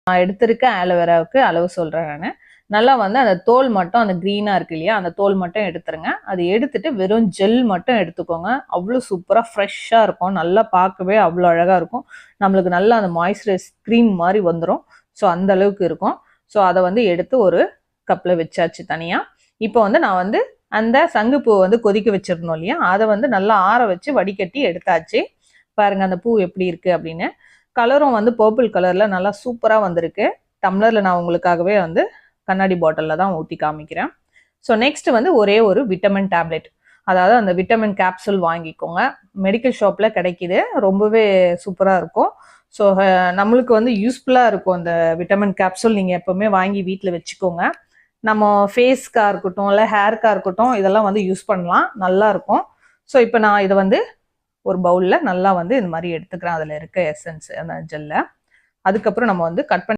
நான் எடுத்திருக்க ஆலோவேராவுக்கு அளவு சொல்றேன் நான். நல்லா வந்து அந்த தோல் மட்டும், அந்த கிரீனா இருக்கு இல்லையா, அந்த தோல் மட்டும் எடுத்துருங்க. அது எடுத்துட்டு வெறும் ஜெல் மட்டும் எடுத்துக்கோங்க. அவ்வளோ சூப்பரா ஃப்ரெஷ்ஷா இருக்கும். நல்லா பார்க்கவே அவ்வளோ அழகா இருக்கும். நம்மளுக்கு நல்லா அந்த மாய்ஸ்சரைஸ் க்ரீம் மாதிரி வந்துடும். ஸோ அந்த அளவுக்கு இருக்கும். ஸோ அதை வந்து எடுத்து ஒரு கப்ல வச்சாச்சு தனியா. இப்போ வந்து நான் வந்து அந்த சங்குப்பூ வந்து கொதிக்க வச்சிருந்தோம் இல்லையா, அதை வந்து நல்லா ஆற வச்சு வடிகட்டி எடுத்தாச்சு. பாருங்க அந்த பூ எப்படி இருக்கு அப்படின்னு. கலரும் வந்து பர்பிள் கலர்ல நல்லா சூப்பரா வந்திருக்கு. டம்ளர்ல நான் உங்களுக்காகவே வந்து கண்ணாடி பாட்டில்ல தான் ஊற்றி காமிக்கிறேன். ஸோ நெக்ஸ்ட் வந்து ஒரே ஒரு விட்டமின் டேப்லெட், அதாவது அந்த விட்டமின் கேப்சூல் வாங்கிக்கோங்க. மெடிக்கல் ஷாப்ல கிடைக்குது. ரொம்பவே சூப்பரா இருக்கும். ஸோ நம்மளுக்கு வந்து யூஸ்ஃபுல்லா இருக்கும் அந்த விட்டமின் கேப்சூல். நீங்க எப்பவுமே வாங்கி வீட்டில் வச்சுக்கோங்க. நம்ம ஃபேஸ்க்கா இருக்கட்டும், இல்லை ஹேர்க்கா இருக்கட்டும், இதெல்லாம் வந்து யூஸ் பண்ணலாம். நல்லா இருக்கும். ஸோ இப்போ நான் இதை வந்து ஒரு பவுல்ல நல்லா வந்து இந்த மாதிரி எடுத்துக்கிறேன். அதில் இருக்க எசன்ஸ் அந்த ஜெல்ல. அதுக்கப்புறம் நம்ம வந்து கட் பண்ணி